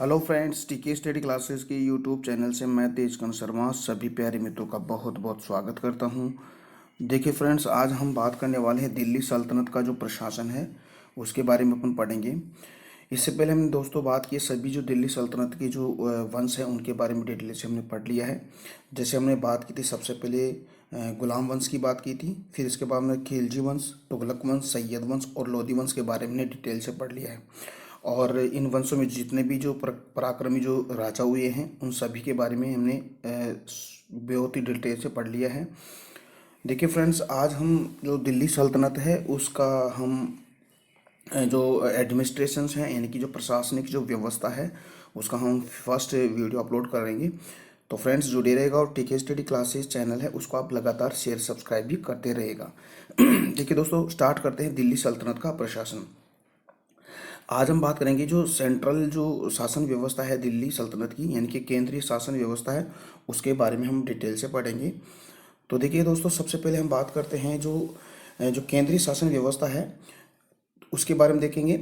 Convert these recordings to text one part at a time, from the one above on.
Hello friends, टीके study classes के YouTube channel से मैं तेजकन शर्मा सभी प्यारे मित्रों का बहुत बहुत स्वागत करता हूं। देखिए फ्रेंड्स, आज हम बात करने वाले हैं दिल्ली सल्तनत का जो प्रशासन है उसके बारे में अपन पढ़ेंगे। इससे पहले हमने दोस्तों बात की सभी जो दिल्ली सल्तनत के जो वंश हैं उनके बारे में डिटेल से हमने पढ़ लिया है। जैसे हमने बात की थी सबसे पहले गुलाम वंश की बात की थी, फिर इसके बाद में खिलजी वंश, तुगलक वंश, सैयद वंश और लोधी वंश के बारे में डिटेल से पढ़ लिया है। और इन वंशों में जितने भी जो पराक्रमी जो राजा हुए हैं उन सभी के बारे में हमने बहुत ही डिटेल से पढ़ लिया है। देखिए फ्रेंड्स, आज हम जो दिल्ली सल्तनत है उसका हम जो एडमिनिस्ट्रेशंस हैं यानी कि जो प्रशासनिक जो व्यवस्था है उसका हम फर्स्ट वीडियो अपलोड करेंगे। तो फ्रेंड्स जुड़े रहेगा और टीके स्टडी क्लासेस चैनल है उसको आप लगातार शेयर सब्सक्राइब भी करते रहेगा। देखिए दोस्तों, स्टार्ट करते हैं दिल्ली सल्तनत का प्रशासन। आज हम बात करेंगे जो सेंट्रल जो शासन व्यवस्था है दिल्ली सल्तनत की यानी कि केंद्रीय शासन व्यवस्था है उसके बारे में हम डिटेल से पढ़ेंगे। तो देखिए दोस्तों, सबसे पहले हम बात करते हैं जो जो केंद्रीय शासन व्यवस्था है उसके बारे में देखेंगे।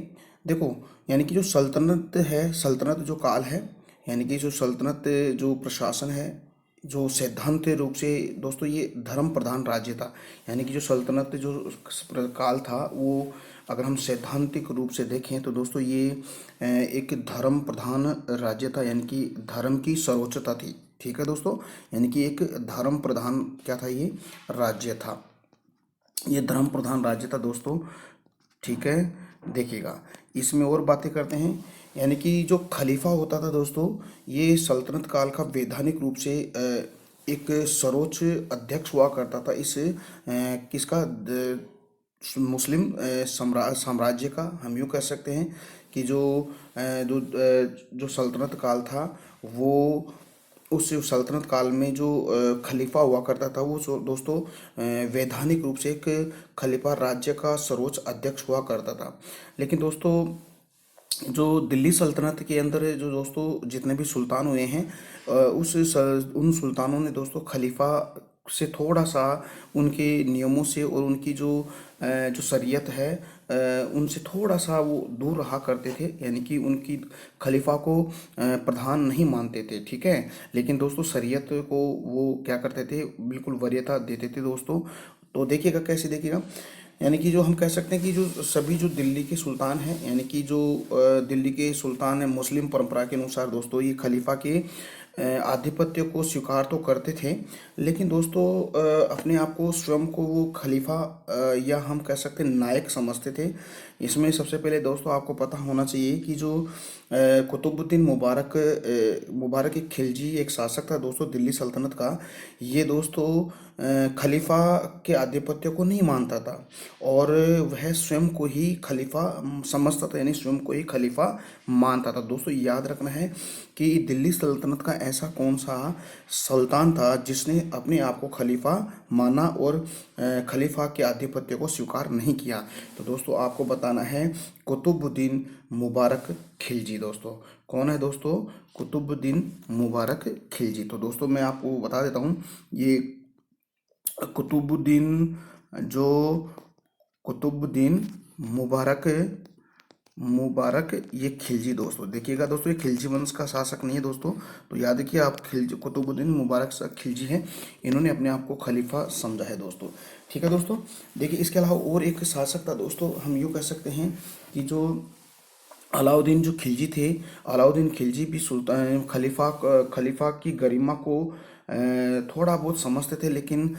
देखो, यानी कि जो सल्तनत है, सल्तनत जो काल है यानी कि जो सल्तनत जो प्रशासन है जो सैद्धांतिक रूप से दोस्तों ये धर्म प्रधान राज्य था। यानी कि जो सल्तनत जो काल था वो अगर हम सैद्धांतिक रूप से देखें तो दोस्तों ये एक धर्म प्रधान राज्य था, यानी कि धर्म की सर्वोच्चता थी। ठीक है दोस्तों, यानी कि एक धर्म प्रधान क्या था, ये राज्य था, ये धर्म प्रधान राज्य था दोस्तों। ठीक है, देखिएगा इसमें और बातें करते हैं। यानी कि जो खलीफा होता था दोस्तों, ये सल्तनत काल का वैधानिक रूप से एक सर्वोच्च अध्यक्ष हुआ करता था। इस किसका मुस्लिम साम्राज्य का हम यूँ कह सकते हैं कि जो सल्तनत काल था वो उस सल्तनत काल में जो खलीफा हुआ करता था वो दोस्तों वैधानिक रूप से एक खलीफा राज्य का सर्वोच्च अध्यक्ष हुआ करता था। लेकिन दोस्तों जो दिल्ली सल्तनत के अंदर जो दोस्तों जितने भी सुल्तान हुए हैं उन सुल्तानों ने दोस्तों खलीफा से थोड़ा सा उनके नियमों से और उनकी जो शरीयत है उनसे थोड़ा सा वो दूर रहा करते थे, यानी कि उनकी खलीफा को प्रधान नहीं मानते थे। ठीक है, लेकिन दोस्तों शरीयत को वो क्या करते थे, बिल्कुल वरीयता देते थे दोस्तों। तो देखिएगा कैसे, देखिएगा यानी कि जो हम कह सकते हैं कि जो सभी जो दिल्ली के सुल्तान हैं यानी कि जो दिल्ली के सुल्तान हैं मुस्लिम परंपरा के अनुसार दोस्तों ये खलीफा के आधिपत्य को स्वीकार तो करते थे, लेकिन दोस्तों अपने आप को स्वयं को वो खलीफा या हम कह सकते हैं नायक समझते थे। इसमें सबसे पहले दोस्तों आपको पता होना चाहिए कि जो कुतुबुद्दीन मुबारक एक खिलजी एक शासक था दोस्तों दिल्ली सल्तनत का। ये दोस्तों खलीफा के आधिपत्य को नहीं मानता था और वह स्वयं को ही खलीफा समझता था, यानी स्वयं को ही खलीफा मानता था। दोस्तों याद रखना है कि दिल्ली सल्तनत का ऐसा कौन सा सुल्तान था जिसने अपने आप को खलीफा माना और खलीफा के आधिपत्य को स्वीकार नहीं किया। तो दोस्तों आपको बताना है कुतुबुद्दीन मुबारक खिलजी। दोस्तों कौन है दोस्तों, कुतुबुद्दीन मुबारक खिलजी। तो दोस्तों मैं आपको बता देता हूँ, ये कुतुबुद्दीन जो कुतुबुद्दीन मुबारक ये खिलजी दोस्तों, देखिएगा दोस्तों ये खिलजी वंश का शासक नहीं है दोस्तों। तो याद रखिए आप, खिलजी कुतुबुद्दीन मुबारक खिलजी हैं, इन्होंने अपने आप को खलीफा समझा है दोस्तों। ठीक है दोस्तों, देखिए इसके अलावा और एक शासक था दोस्तों, हम यूँ कह सकते हैं कि जो अलाउद्दीन जो खिलजी थे, अलाउद्दीन खिलजी भी सुल्तान खलीफा की गरिमा को थोड़ा बहुत समझते थे, लेकिन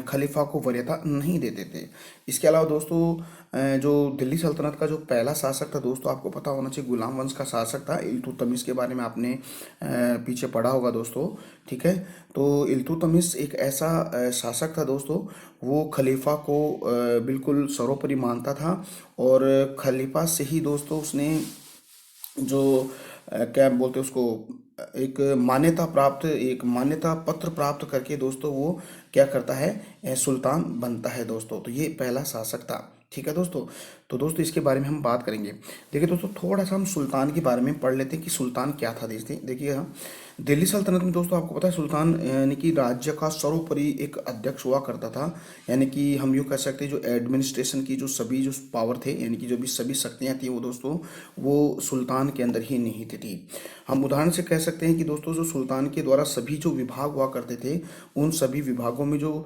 खलीफा को वरीयता नहीं देते थे। इसके अलावा दोस्तों जो दिल्ली सल्तनत का जो पहला शासक था दोस्तों, आपको पता होना चाहिए गुलाम वंश का शासक था। इल्तुतमिश के बारे में आपने पीछे पढ़ा होगा दोस्तों। ठीक है, तो इल्तुतमिश एक ऐसा शासक था दोस्तों, वो खलीफा को बिल्कुल सर्वोपरि मानता था और खलीफा से ही दोस्तों उसने जो क्या बोलते हैं उसको, एक मान्यता पत्र प्राप्त करके दोस्तों वो क्या करता है, सुल्तान बनता है दोस्तों। तो ये पहला शासक था। ठीक है दोस्तों, तो दोस्तों इसके बारे में हम बात करेंगे। देखिए दोस्तों थोड़ा सा हम सुल्तान के बारे में पढ़ लेते हैं कि सुल्तान क्या था। देखिए दिल्ली सल्तनत में दोस्तों आपको पता है सुल्तान यानी कि राज्य का सर्वोपरि एक अध्यक्ष हुआ करता था। यानी कि हम यूँ कह सकते हैं जो एडमिनिस्ट्रेशन की जो सभी जो पावर थे यानी कि जो भी सभी शक्तियाँ थी वो दोस्तों वो सुल्तान के अंदर ही निहित थी। हम उदाहरण से कह सकते हैं कि दोस्तों जो सुल्तान के द्वारा सभी जो विभाग हुआ करते थे उन सभी विभागों में जो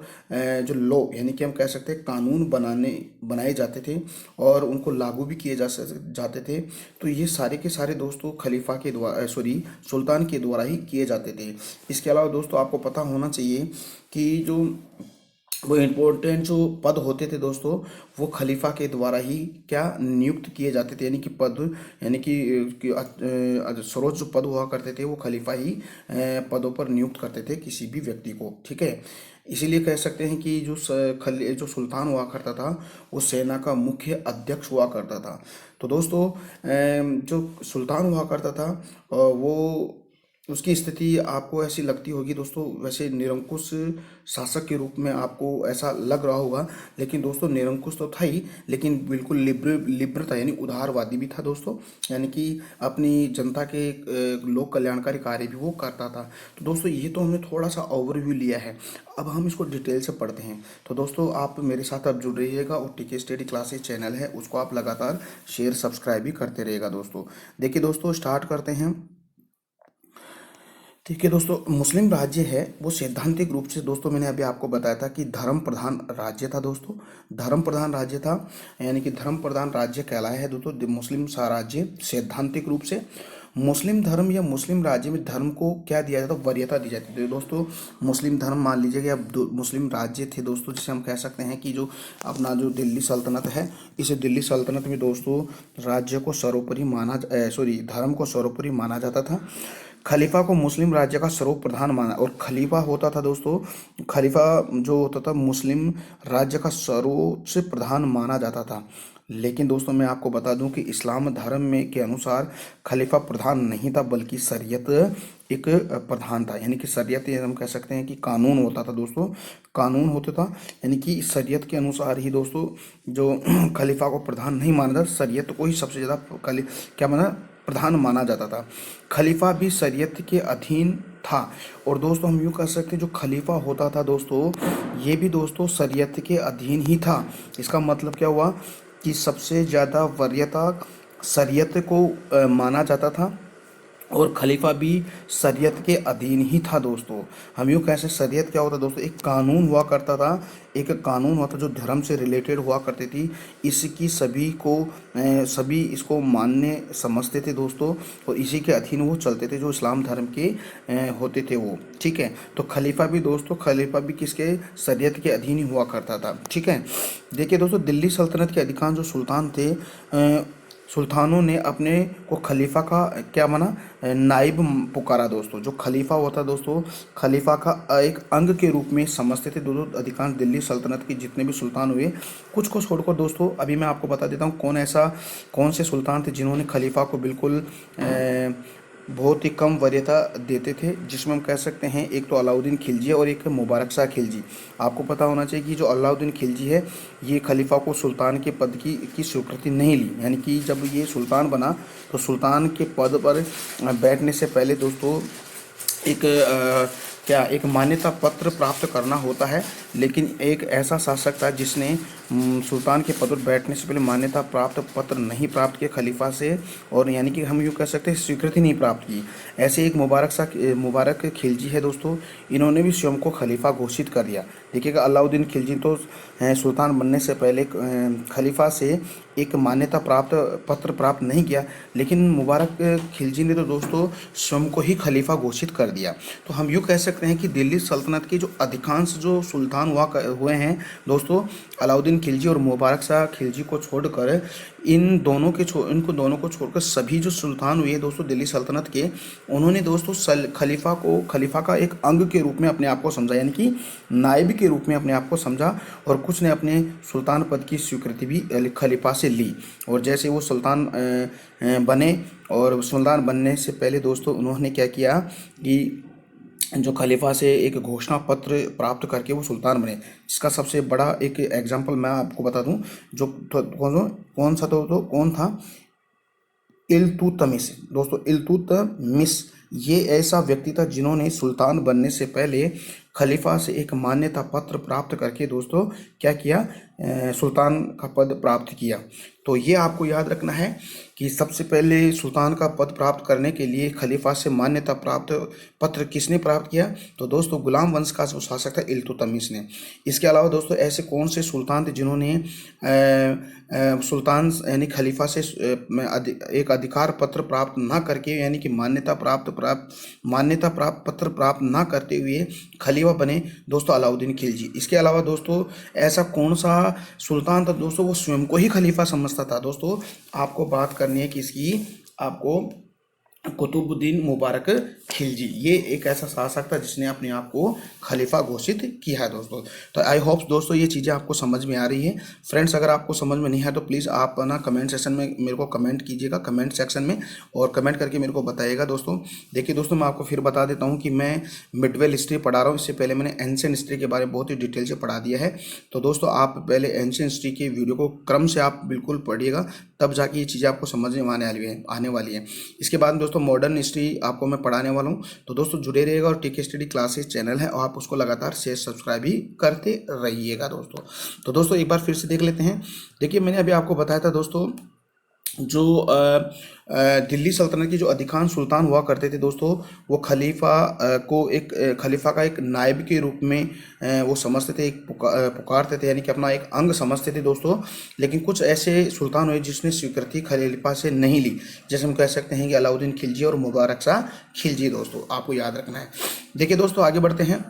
लॉ यानी कि हम कह सकते हैं कानून बनाए जाते थे और उनको लागू भी किए जाते थे। तो ये सारे के सारे दोस्तों खलीफा के द्वारा सुल्तान के द्वारा ही किए जाते थे। इसके अलावा दोस्तों आपको पता होना चाहिए कि जो वो इम्पोर्टेंट जो पद होते थे दोस्तों वो खलीफा के द्वारा ही क्या नियुक्त किए जाते थे। यानी कि पद यानी कि सर्वोच्च जो पद हुआ करते थे वो खलीफा ही पदों पर नियुक्त करते थे किसी भी व्यक्ति को। ठीक है, इसीलिए कह सकते हैं कि जो सुल्तान हुआ करता था वो सेना का मुख्य अध्यक्ष हुआ करता था। तो दोस्तों जो सुल्तान हुआ करता था वो उसकी स्थिति आपको ऐसी लगती होगी दोस्तों, वैसे निरंकुश शासक के रूप में आपको ऐसा लग रहा होगा, लेकिन दोस्तों निरंकुश तो था ही लेकिन बिल्कुल लिब्र था यानी उदारवादी भी था दोस्तों। यानी कि अपनी जनता के लोक कल्याणकारी कार्य भी वो करता था। तो दोस्तों ये तो हमने थोड़ा सा ओवरव्यू लिया है, अब हम इसको डिटेल से पढ़ते हैं। तो दोस्तों आप मेरे साथ अब जुड़ रहिएगा और टीके स्टडी क्लासेस चैनल है उसको आप लगातार शेयर सब्सक्राइब भी करते रहिएगा दोस्तों। देखिए दोस्तों स्टार्ट करते हैं। ठीक है दोस्तों, मुस्लिम राज्य है वो सैद्धांतिक रूप से दोस्तों मैंने अभी आपको बताया था कि धर्म प्रधान राज्य था दोस्तों, धर्म प्रधान राज्य था। यानी कि धर्म प्रधान राज्य कहलाया है दोस्तों मुस्लिम राज्य सैद्धांतिक रूप से। मुस्लिम धर्म या मुस्लिम राज्य में धर्म को क्या दिया जाता है, वरीयता दी जाती थी दोस्तों। मुस्लिम धर्म मान लीजिए कि अब मुस्लिम राज्य थे दोस्तों, जिसे हम कह सकते हैं कि जो अपना जो दिल्ली सल्तनत है, इस दिल्ली सल्तनत में दोस्तों राज्य को सर्वोपरि धर्म को सर्वोपरि माना जाता था। खलीफा को मुस्लिम राज्य का सर्वप्रधान माना और खलीफा होता था दोस्तों, खलीफा जो होता था मुस्लिम राज्य का सर्वोच्च प्रधान माना जाता था। लेकिन दोस्तों मैं आपको बता दूं कि इस्लाम धर्म में के अनुसार खलीफा प्रधान नहीं था बल्कि शरीयत एक प्रधान था। यानी कि शरीयत हम कह सकते हैं कि कानून होता था दोस्तों, कानून होता था। यानी कि शरीयत के अनुसार ही दोस्तों जो खलीफा को प्रधान नहीं माना था, शरीयत को ही सबसे ज़्यादा क्या माना प्रधान माना जाता था। खलीफा भी शरीयत के अधीन था। और दोस्तों हम यूँ कह सकते हैं जो खलीफा होता था दोस्तों ये भी दोस्तों शरीयत के अधीन ही था। इसका मतलब क्या हुआ कि सबसे ज़्यादा वरीयता शरीयत को माना जाता था और खलीफा भी शरीयत के अधीन ही था दोस्तों। हम यूँ कैसे शरीयत क्या होता दोस्तों, एक कानून हुआ करता था, एक कानून होता जो धर्म से रिलेटेड हुआ करती थी। इसकी सभी इसको मानने समझते थे दोस्तों और इसी के अधीन वो चलते थे जो इस्लाम धर्म के होते थे वो। ठीक है, तो खलीफा भी दोस्तों खलीफा भी किसके शरीयत के अधीन ही हुआ करता था। ठीक है, देखिए दोस्तों दिल्ली सल्तनत के अधिकांश जो सुल्तान थे सुल्तानों ने अपने को खलीफा का क्या माना, नाइब पुकारा दोस्तों। जो खलीफा होता दोस्तों खलीफा का एक अंग के रूप में समझते थे दोस्तों अधिकांश दिल्ली सल्तनत के जितने भी सुल्तान हुए। कुछ को छोड़कर दोस्तों अभी मैं आपको बता देता हूँ कौन से सुल्तान थे जिन्होंने खलीफा को बिल्कुल बहुत ही कम वरीयता देते थे, जिसमें हम कह सकते हैं एक तो अलाउद्दीन खिलजी और एक मुबारक शाह खिलजी। आपको पता होना चाहिए कि जो अलाउद्दीन खिलजी है ये खलीफा को सुल्तान के पद की स्वीकृति नहीं ली। यानी कि जब ये सुल्तान बना तो सुल्तान के पद पर बैठने से पहले दोस्तों एक मान्यता पत्र प्राप्त करना होता है। लेकिन एक ऐसा शासक था जिसने सुल्तान के पद पर बैठने से पहले मान्यता प्राप्त पत्र नहीं प्राप्त किया खलीफा से, और यानी कि हम यूँ कह सकते हैं स्वीकृति नहीं प्राप्त की। ऐसे एक मुबारक खिलजी है दोस्तों, इन्होंने भी स्वयं को खलीफा घोषित कर दिया। देखिएगा अलाउद्दीन खिलजी तो सुल्तान बनने से पहले खलीफा से एक मान्यता पत्र प्राप्त नहीं किया, लेकिन मुबारक खिलजी ने तो दोस्तों स्वयं को ही खलीफा घोषित कर दिया। तो हम यूँ कह सकते हैं कि दिल्ली सल्तनत के जो अधिकांश जो सुल्तान हुए हैं दोस्तों अलाउद्दीन खिलजी और मुबारक शाह खिलजी को छोड़कर इनको दोनों को छोड़कर सभी जो सुल्तान हुए दोस्तों दिल्ली सल्तनत के, उन्होंने दोस्तों खलीफा का एक अंग के रूप में अपने आप को समझा, यानी कि नायब के रूप में अपने आप को समझा। और कुछ ने अपने सुल्तान पद की स्वीकृति भी खलीफा से ली। और जैसे वो सुल्तान बने और सुल्तान बनने से पहले दोस्तों उन्होंने क्या किया कि जो खलीफा से एक घोषणा पत्र प्राप्त करके वो सुल्तान बने, जिसका सबसे बड़ा एक एग्जाम्पल मैं आपको बता दूं जो कौन था इल्तुतमिश दोस्तों। इल्तुतमिश ये ऐसा व्यक्ति था जिन्होंने सुल्तान बनने से पहले खलीफा से एक मान्यता पत्र प्राप्त करके दोस्तों क्या किया, सुल्तान का पद प्राप्त किया। तो ये आपको याद रखना है कि सबसे पहले सुल्तान का पद प्राप्त करने के लिए खलीफा से मान्यता प्राप्त पत्र किसने प्राप्त किया, तो दोस्तों गुलाम वंश का जो शासक था इल्तुतमिश ने। इसके अलावा दोस्तों ऐसे कौन से सुल्तान थे जिन्होंने सुल्तान यानी खलीफा से एक अधिकार पत्र प्राप्त ना करके यानी कि मान्यता प्राप्त पत्र प्राप्त ना करते हुए खलीफा बने, दोस्तों अलाउद्दीन खिलजी। इसके अलावा दोस्तों ऐसा कौन सा सुल्तान था दोस्तों वो स्वयं को ही खलीफा समझता था, दोस्तों आपको बात करनी है किसकी, आपको कुतुबुद्दीन मुबारक खिलजी। ये एक ऐसा शासक था जिसने अपने आप को खलीफा घोषित किया है दोस्तों। तो आई होप दोस्तों ये चीज़ें आपको समझ में आ रही है। फ्रेंड्स अगर आपको समझ में नहीं है तो प्लीज़ आप ना कमेंट सेक्शन में मेरे को कमेंट कीजिएगा, कमेंट सेक्शन में, और कमेंट करके मेरे को बताइएगा दोस्तों। देखिए दोस्तों मैं आपको फिर बता देता हूँ कि मैं मिडवेल हिस्ट्री पढ़ा रहा हूँ। इससे पहले मैंने एंशिएंट हिस्ट्री के बारे में बहुत ही डिटेल से पढ़ा दिया है। तो दोस्तों आप पहले एंशिएंट हिस्ट्री के वीडियो को क्रम से आप बिल्कुल पढ़िएगा, तब जाके ये चीज़ें आपको समझ में आने वाली है। इसके बाद दोस्तों मॉडर्न हिस्ट्री आपको मैं पढ़ाने वाला हूँ। तो दोस्तों जुड़े रहिएगा, और टीके स्टडी क्लासेस चैनल है और आप उसको लगातार शेयर सब्सक्राइब भी करते रहिएगा दोस्तों। तो दोस्तों एक बार फिर से देख लेते हैं। देखिए मैंने अभी आपको बताया था दोस्तों जो दिल्ली सल्तनत की जो अधिकांश सुल्तान हुआ करते थे दोस्तों, वो खलीफा का एक नायब के रूप में वो समझते थे, एक पुकारते थे, यानी कि अपना एक अंग समझते थे दोस्तों। लेकिन कुछ ऐसे सुल्तान हुए जिसने स्वीकृति खलीफा से नहीं ली, जैसे हम कह सकते हैं कि अलाउद्दीन खिलजी और मुबारक शाह खिलजी, दोस्तों आपको याद रखना है। देखिए दोस्तों आगे बढ़ते हैं।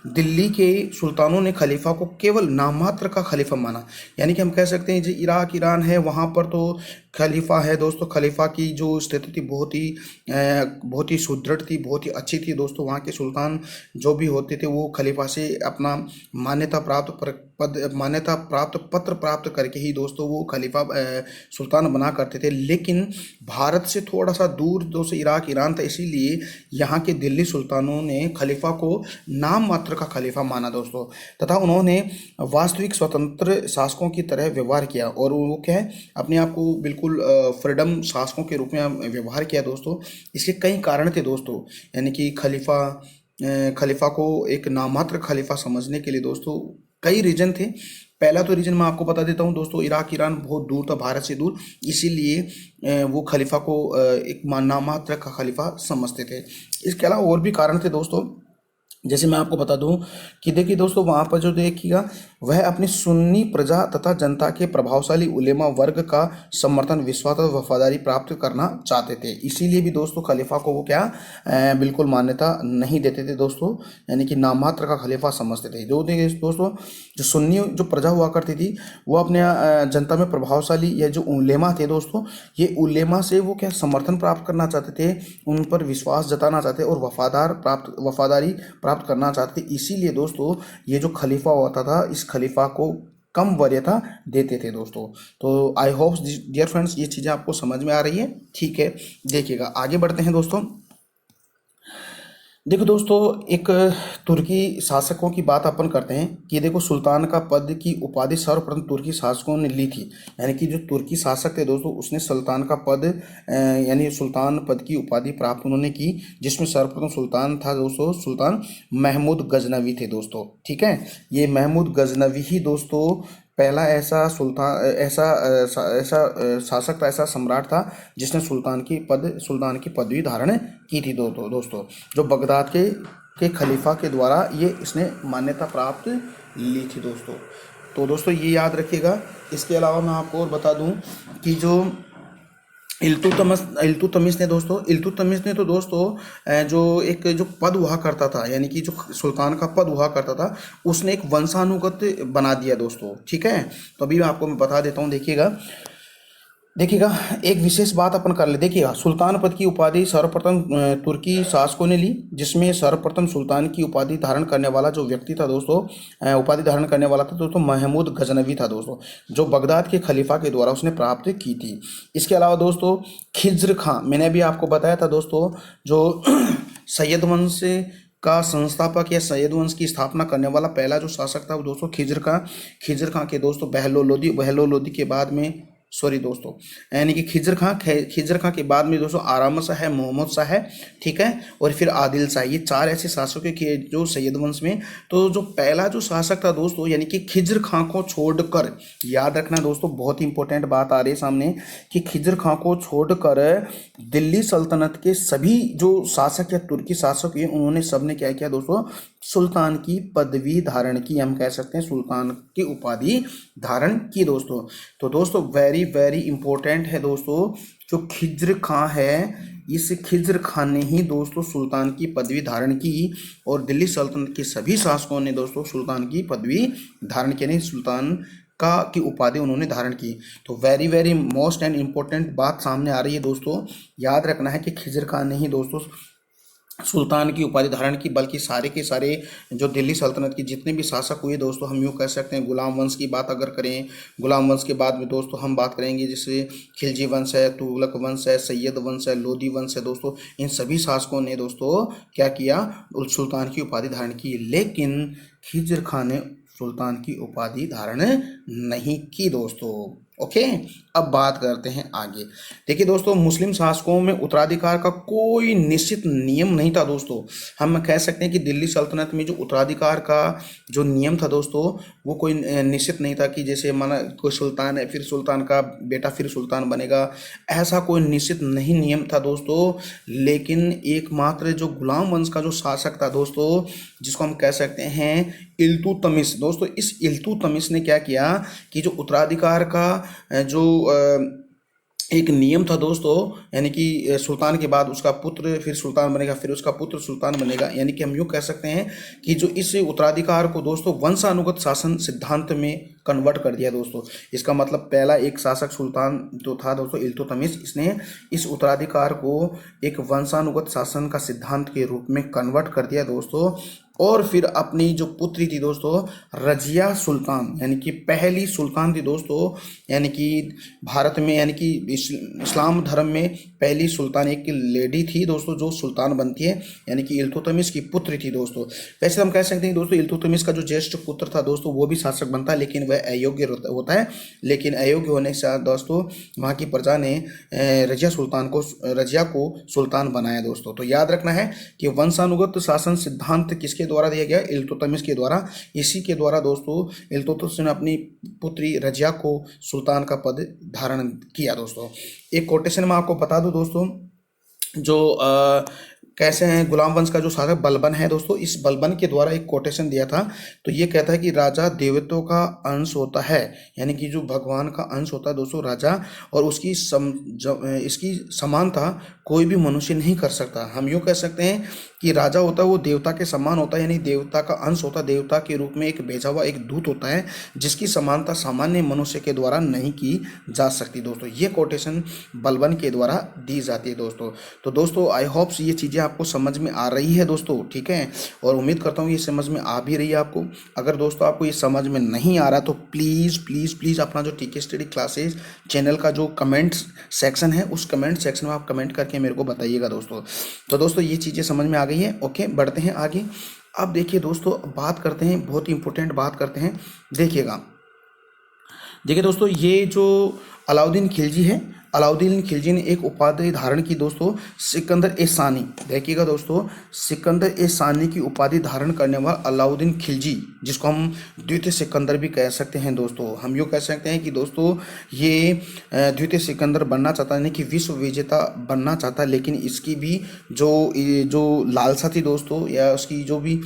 दिल्ली के सुल्तानों ने खलीफा को केवल नाममात्र का खलीफा माना, यानी कि हम कह सकते हैं जो इराक ईरान है वहाँ पर तो खलीफा है दोस्तों, खलीफा की जो स्थिति थी बहुत ही सुदृढ़ थी, बहुत ही अच्छी थी दोस्तों। वहाँ के सुल्तान जो भी होते थे वो खलीफा से अपना मान्यता प्राप्त पत्र प्राप्त करके ही दोस्तों वो खलीफा सुल्तान बना करते थे। लेकिन भारत से थोड़ा सा दूर दोस्तों इराक ईरान था, इसीलिए यहाँ के दिल्ली सुल्तानों ने खलीफा को नाम मात्र का खलीफा माना दोस्तों, तथा उन्होंने वास्तविक स्वतंत्र शासकों की तरह व्यवहार किया, और वो क्या है अपने आप को बिल्कुल फ्रीडम शासकों के रूप में व्यवहार किया दोस्तों। इसके कई कारण थे दोस्तों, यानी कि खलीफा को एक नाममात्र खलीफा समझने के लिए दोस्तों कई रीजन थे। पहला तो रीजन मैं आपको बता देता हूँ दोस्तों, इराक ईरान बहुत दूर था भारत से दूर, इसीलिए वो खलीफा को एक नाममात्र का खलीफा समझते थे। इसके अलावा और भी कारण थे दोस्तों, जैसे मैं आपको बता दूं कि देखिए दोस्तों वहाँ पर जो देखिएगा वह अपनी सुन्नी प्रजा तथा जनता के प्रभावशाली उलेमा वर्ग का समर्थन, विश्वास और वफादारी प्राप्त करना चाहते थे। इसीलिए भी दोस्तों खलीफा को वो क्या बिल्कुल मान्यता नहीं देते थे दोस्तों, यानी कि नाममात्र का खलीफा समझते थे। जो देखिए दोस्तों जो सुन्नी जो प्रजा हुआ करती थी वो अपने जनता में प्रभावशाली या जो उलेमा थे दोस्तों, ये उलेमा से वो क्या समर्थन प्राप्त करना चाहते थे, उन पर विश्वास जताना चाहते और वफादारी प्राप्त करना चाहते थे। इसीलिए दोस्तों ये जो खलीफा होता था इस खलीफा को कम वरीयता देते थे दोस्तों। तो आई होप डियर फ्रेंड्स ये चीज़ें आपको समझ में आ रही है, ठीक है। देखिएगा आगे बढ़ते हैं दोस्तों। देखो दोस्तों एक तुर्की शासकों की बात अपन करते हैं कि देखो सुल्तान का पद की उपाधि सर्वप्रथम तुर्की शासकों ने ली थी, यानी कि जो तुर्की शासक थे दोस्तों उसने सुल्तान का पद यानी सुल्तान पद की उपाधि प्राप्त उन्होंने की, जिसमें सर्वप्रथम सुल्तान था दोस्तों सुल्तान महमूद गजनवी थे दोस्तों, ठीक है। ये महमूद गजनवी ही दोस्तों पहला ऐसा शासक था, ऐसा सम्राट था जिसने सुल्तान की पदवी धारण की थी दोस्तों, जो बगदाद के खलीफा के द्वारा ये इसने मान्यता प्राप्त ली थी दोस्तों। तो दोस्तों ये याद रखिएगा। इसके अलावा मैं आपको और बता दूं कि जो इल्तुतमिश ने तो दोस्तों जो पद हुआ करता था, यानी कि जो सुल्तान का पद हुआ करता था उसने एक वंशानुगत बना दिया दोस्तों, ठीक है। तो अभी मैं बता देता हूँ। देखिएगा एक विशेष बात अपन कर ले। देखिएगा सुल्तान पद की उपाधि सर्वप्रथम तुर्की शासकों ने ली, जिसमें सर्वप्रथम सुल्तान की उपाधि धारण करने वाला जो व्यक्ति था दोस्तों महमूद गजनवी था दोस्तों, जो बगदाद के खलीफा के द्वारा उसने प्राप्त की थी। इसके अलावा दोस्तों खिज्र खां, मैंने भी आपको बताया था दोस्तों, जो सैयद वंश का संस्थापक या सैयद वंश की स्थापना करने वाला पहला जो शासक था वो दोस्तों खिज्र खां के दोस्तों बहलो लोदी के बाद में सॉरी दोस्तों, यानी कि खिजर खां के बाद में दोस्तों आराम शाह है, मोहम्मद शाह है, ठीक है, और फिर आदिल शाह। ये 4 ऐसे शासकों के जो सैयद वंश में। तो जो पहला जो शासक था दोस्तों यानी कि खिजर खां को छोड़कर, याद रखना दोस्तों बहुत ही इंपॉर्टेंट बात आ रही है सामने, कि खिजर खां को छोड़कर दिल्ली सल्तनत के सभी जो शासक या तुर्की शासक हैं उन्होंने सबने क्या किया दोस्तों, सुल्तान की पदवी धारण की, हम कह सकते हैं सुल्तान की उपाधि धारण की दोस्तों। तो दोस्तों वेरी वेरी इंपॉर्टेंट है दोस्तों, जो खिज्र खां है इस खिज्र खान ने ही दोस्तों सुल्तान की पदवी धारण की, और दिल्ली सल्तनत के सभी शासकों ने दोस्तों सुल्तान की पदवी धारण की, यानी सुल्तान का की उपाधि उन्होंने धारण की। तो very very most and important बात सामने आ रही है दोस्तों, याद रखना है कि खिज्र खान ने ही दोस्तों सुल्तान की उपाधि धारण की, बल्कि सारे के सारे जो दिल्ली सल्तनत के जितने भी शासक हुए दोस्तों, हम यूँ कह सकते हैं गुलाम वंश की बात अगर करें, गुलाम वंश के बाद में दोस्तों हम बात करेंगे जैसे खिलजी वंश है, तुगलक वंश है, सैयद वंश है, लोधी वंश है दोस्तों, इन सभी शासकों ने दोस्तों क्या किया, सुल्तान की उपाधि धारण की। लेकिन खिज्र खान ने सुल्तान की उपाधि धारण नहीं की दोस्तों। ओके, अब बात करते हैं आगे। देखिए दोस्तों, मुस्लिम शासकों में उत्तराधिकार का कोई निश्चित नियम नहीं था दोस्तों। हम कह सकते हैं कि दिल्ली सल्तनत में जो उत्तराधिकार का जो नियम था दोस्तों, वो कोई निश्चित नहीं था कि जैसे माना कोई सुल्तान है फिर सुल्तान का बेटा फिर सुल्तान बनेगा, ऐसा कोई निश्चित नहीं नियम था दोस्तों। लेकिन एकमात्र जो गुलाम वंश का जो शासक था दोस्तों, जिसको हम कह सकते हैं इल्तुतमिश दोस्तों, इस इल्तुतमिश ने क्या किया कि जो उत्तराधिकार का जो एक नियम था दोस्तों, यानी कि सुल्तान के बाद उसका पुत्र फिर सुल्तान बनेगा, फिर उसका पुत्र सुल्तान बनेगा, यानी कि हम यूँ कह सकते हैं कि जो इस उत्तराधिकार को दोस्तों वंशानुगत शासन सिद्धांत में कन्वर्ट कर दिया दोस्तों। इसका मतलब पहला एक शासक सुल्तान जो था दोस्तों इल्तुतमिश, इसने इस उत्तराधिकार को एक वंशानुगत शासन का सिद्धांत के रूप में कन्वर्ट कर दिया दोस्तों। और फिर अपनी जो पुत्री थी दोस्तों रजिया सुल्तान, यानी कि पहली सुल्तान थी दोस्तों, यानी कि भारत में यानी कि इस्लाम धर्म में पहली सुल्तान एक लेडी थी दोस्तों जो सुल्तान बनती है, यानी कि इल्तुतमिश की पुत्री थी दोस्तों। वैसे हम कह सकते हैं दोस्तों इल्तुतमिश का जो ज्येष्ठ पुत्र था दोस्तों वो भी शासक बनता है, लेकिन वह अयोग्य होता है। लेकिन अयोग्य होने से दोस्तों वहाँ की प्रजा ने रजिया को सुल्तान बनाया दोस्तों। तो याद रखना है कि वंशानुगत शासन सिद्धांत किसके द्वारा दिया गया, इल्तुतमिश के द्वारा। इसी के द्वारा दोस्तों इल्तुतमिश ने अपनी पुत्री रजिया को सुल्तान का पद धारण किया दोस्तों। एक कोटेशन में आपको बता दूं दोस्तों, जो कैसे हैं गुलाम वंश का जो शासक बलबन है दोस्तों, इस बलबन के द्वारा एक कोटेशन दिया था। तो ये कहता है कि राजा देवताओं का अंश होता है, यानी कि जो भगवान का अंश होता है दोस्तों राजा, और उसकी इसकी समानता कोई भी मनुष्य नहीं कर सकता। हम यूँ कह सकते हैं कि राजा होता है वो देवता के समान होता है, यानी देवता का अंश होता है, देवता के रूप में एक भेजा हुआ एक दूत होता है, जिसकी समानता सामान्य मनुष्य के द्वारा नहीं की जा सकती दोस्तों। ये कोटेशन बलबन के द्वारा दी जाती है दोस्तों। तो दोस्तों आई होप ये चीज़ें आपको समझ में आ रही है दोस्तों, ठीक है, और उम्मीद करता हूँ ये समझ में आ भी रही है आपको। अगर दोस्तों आपको ये समझ में नहीं आ रहा तो प्लीज़ प्लीज़ प्लीज़ अपना जो टीके स्टडी क्लासेस चैनल का जो कमेंट सेक्शन है उस कमेंट सेक्शन में आप कमेंट करके मेरे को बताइएगा दोस्तों। तो दोस्तों ये चीज़ें समझ में आ गई है। ओके, बढ़ते हैं आगे। अब देखिए दोस्तों बात करते हैं, बहुत ही इंपॉर्टेंट बात करते हैं। देखिए दोस्तों, ये जो अलाउद्दीन खिलजी है, अलाउद्दीन खिलजी ने एक उपाधि धारण की दोस्तों, सिकंदर ए सानी। देखिएगा दोस्तों, सिकंदर ए सानी की उपाधि धारण करने वाला अलाउद्दीन खिलजी, जिसको हम द्वितीय सिकंदर भी कह सकते हैं दोस्तों। हम यूँ कह सकते हैं कि दोस्तों ये द्वितीय सिकंदर बनना चाहता, यानी कि विश्व विजेता बनना चाहता, लेकिन इसकी भी जो लालसा थी दोस्तों, या उसकी जो भी